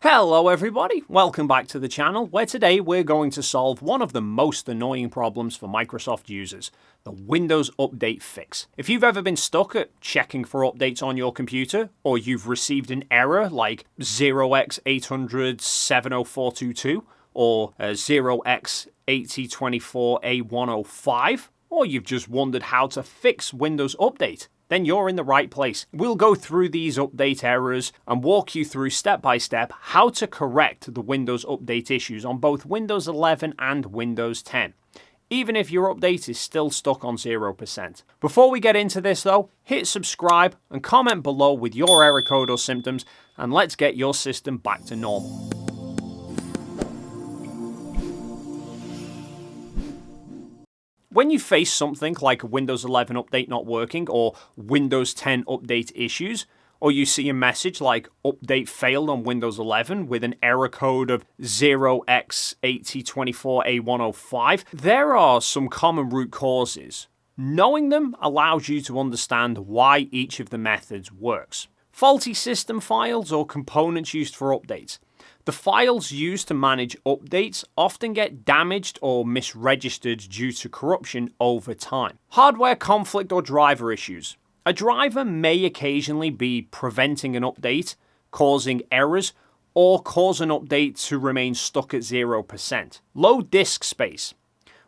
Hello everybody, welcome back to the channel, where today we're going to solve one of the most annoying problems for Microsoft users, the Windows Update fix. If you've ever been stuck at checking for updates on your computer, or you've received an error like 0x800-70422, or 0x8024A105, or you've just wondered how to fix Windows Update, then you're in the right place. We'll go through these update errors and walk you through step by step how to correct the Windows Update issues on both Windows 11 and Windows 10, even if your update is still stuck on 0%. Before we get into this though, hit subscribe and comment below with your error code or symptoms, and let's get your system back to normal. When you face something like a Windows 11 update not working or Windows 10 update issues, or you see a message like update failed on Windows 11 with an error code of 0x8024A105, there are some common root causes. Knowing them allows you to understand why each of the methods works. Faulty system files or components used for updates. The files used to manage updates often get damaged or misregistered due to corruption over time. Hardware conflict or driver issues. A driver may occasionally be preventing an update, causing errors, or cause an update to remain stuck at 0%. Low disk space.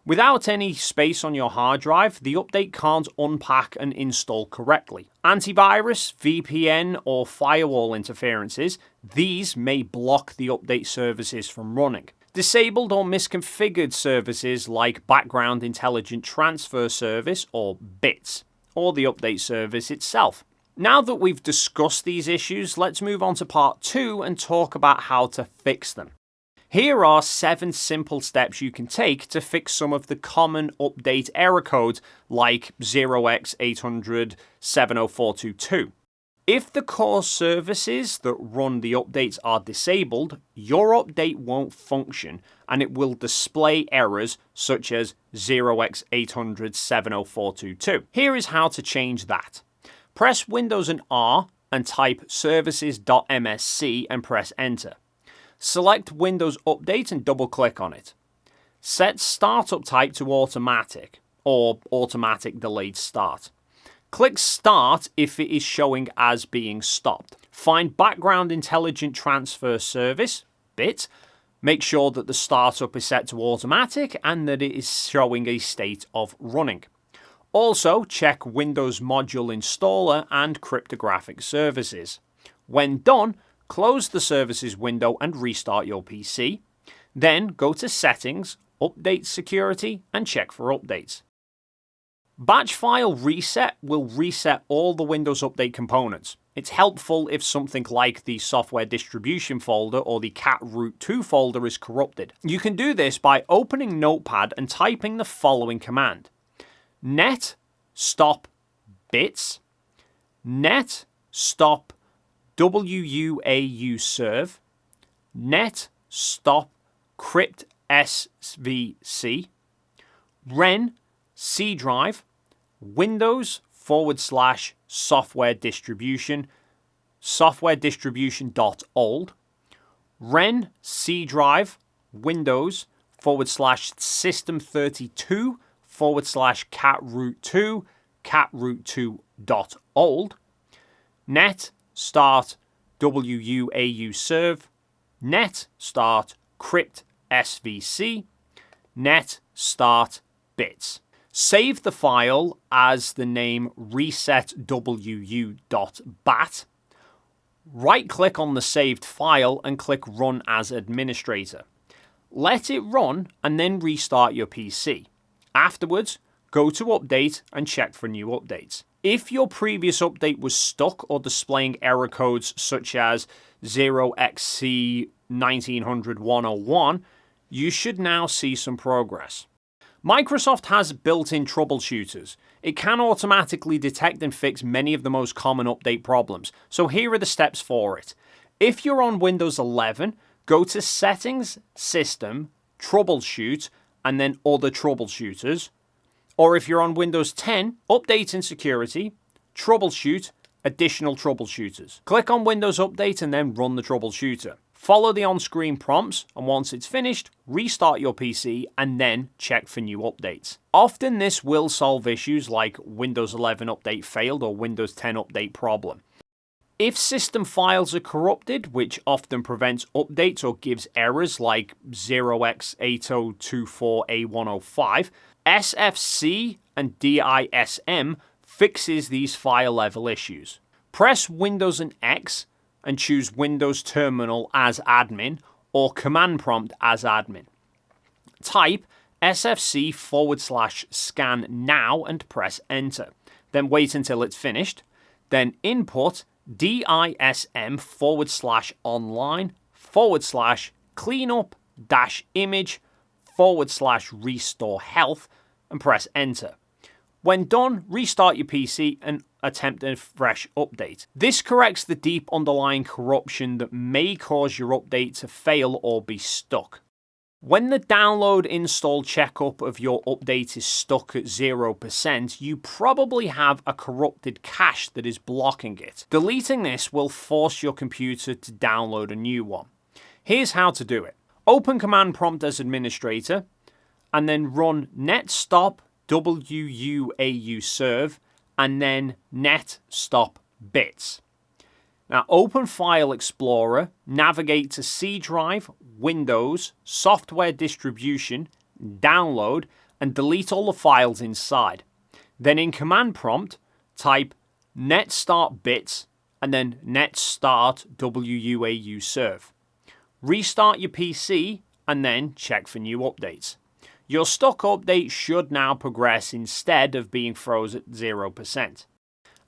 Without any space on your hard drive, the update can't unpack and install correctly. Antivirus, VPN, or firewall interferences, these may block the update services from running. Disabled or misconfigured services like Background Intelligent Transfer Service, or BITS, or the update service itself. Now that we've discussed these issues, let's move on to part 2 and talk about how to fix them. Here are 7 simple steps you can take to fix some of the common update error codes like 0x800-70422. If the core services that run the updates are disabled, your update won't function and it will display errors such as 0x800-70422. Here is how to change that. Press Windows and R and type services.msc and press enter. Select Windows Update and double-click on it. Set Startup Type to Automatic, or Automatic Delayed Start. Click Start if it is showing as being stopped. Find Background Intelligent Transfer Service, BIT. Make sure that the startup is set to automatic and that it is showing a state of running. Also, check Windows Module Installer and Cryptographic Services. When done, close the services window and restart your PC. Then go to Settings, Update Security, and check for updates. Batch File Reset will reset all the Windows Update components. It's helpful if something like the Software Distribution folder or the cat root 2 folder is corrupted. You can do this by opening Notepad and typing the following command: net stop bits, net stop WUAU serve, net stop crypt svc, ren c drive, windows/software distribution, softwaredistribution.old, ren c drive, windows/system32/catroot2, catroot2.old, net start WUAU serve, net start crypt svc, net start bits. Save the file as the name resetwu.bat. Right-click on the saved file and click Run as Administrator. Let it run and then restart your PC. Afterwards, go to Update and check for new updates. If your previous update was stuck or displaying error codes such as 0xC1900101, you should now see some progress. Microsoft has built-in troubleshooters. It can automatically detect and fix many of the most common update problems, so here are the steps for it. If you're on Windows 11, go to Settings, System, Troubleshoot, and then Other Troubleshooters. Or if you're on Windows 10, Update and Security, Troubleshoot, Additional Troubleshooters. Click on Windows Update and then run the troubleshooter. Follow the on-screen prompts, and once it's finished, restart your PC and then check for new updates. Often this will solve issues like Windows 11 update failed or Windows 10 update problem. If system files are corrupted, which often prevents updates or gives errors like 0x8024A105, SFC and DISM fixes these file level issues. Press Windows and X and choose Windows Terminal as admin or Command Prompt as admin. Type sfc/scan now and press enter. Then wait until it's finished. Then input DISM/online/cleanup-image/restore health and press enter. When done, restart your PC and attempt a fresh update. This corrects the deep underlying corruption that may cause your update to fail or be stuck. When the download install checkup of your update is stuck at 0%, you probably have a corrupted cache that is blocking it. Deleting this will force your computer to download a new one. Here's how to do it. Open Command Prompt as administrator and then run net stop wuauserv and then net stop bits. Now open File Explorer, navigate to C drive, Windows, Software Distribution, Download, and delete all the files inside. Then in Command Prompt, type net start bits and then net start wuauserv. Restart your PC and then check for new updates. Your stuck update should now progress instead of being froze at 0%.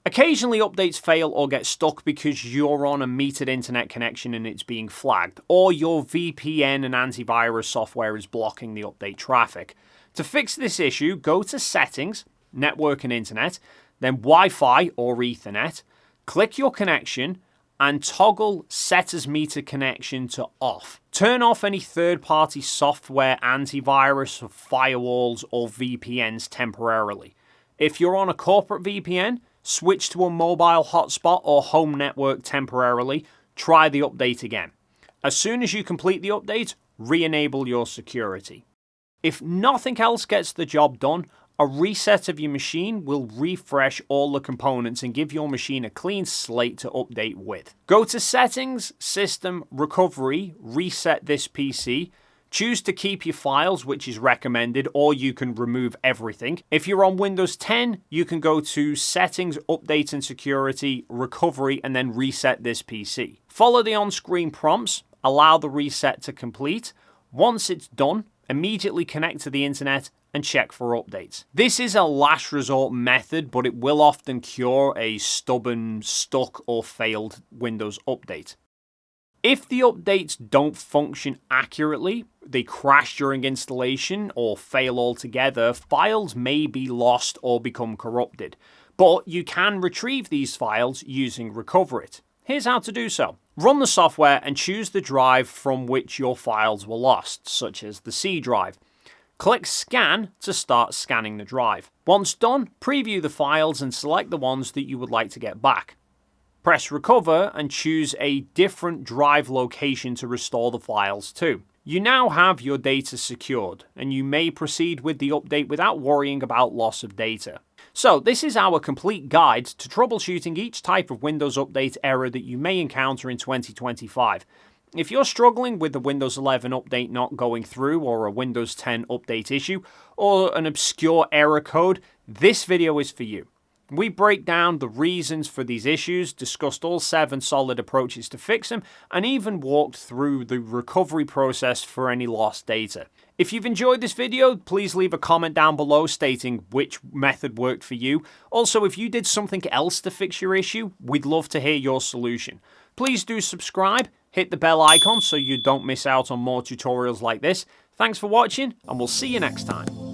Occasionally updates fail or get stuck because you're on a metered internet connection and it's being flagged, or your VPN and antivirus software is blocking the update traffic. To fix this issue, go to Settings, Network and Internet, then Wi-Fi or Ethernet, click your connection, and toggle Set as Meter Connection to off. Turn off any third-party software, antivirus, firewalls, or VPNs temporarily. If you're on a corporate VPN, switch to a mobile hotspot or home network temporarily. Try the update again. As soon as you complete the update, re-enable your security. If nothing else gets the job done, a reset of your machine will refresh all the components and give your machine a clean slate to update with. Go to Settings, System, Recovery, reset this PC. Choose to keep your files, which is recommended, or you can remove everything. If you're on Windows 10, you can go to Settings, Update and Security, Recovery, and then reset this PC. Follow the on-screen prompts, allow the reset to complete. Once it's done, immediately connect to the internet and check for updates. This is a last resort method, but it will often cure a stubborn, stuck, or failed Windows update. If the updates don't function accurately, they crash during installation or fail altogether, files may be lost or become corrupted. But you can retrieve these files using RecoverIt. Here's how to do so. Run the software and choose the drive from which your files were lost, such as the C drive. Click Scan to start scanning the drive. Once done, preview the files and select the ones that you would like to get back. Press Recover and choose a different drive location to restore the files to. You now have your data secured, and you may proceed with the update without worrying about loss of data. So this is our complete guide to troubleshooting each type of Windows Update error that you may encounter in 2025. If you're struggling with the Windows 11 update not going through, or a Windows 10 update issue, or an obscure error code, this video is for you. We break down the reasons for these issues, discussed all 7 solid approaches to fix them, and even walked through the recovery process for any lost data. If you've enjoyed this video, please leave a comment down below stating which method worked for you. Also, if you did something else to fix your issue, we'd love to hear your solution. Please do subscribe, hit the bell icon so you don't miss out on more tutorials like this. Thanks for watching, and we'll see you next time.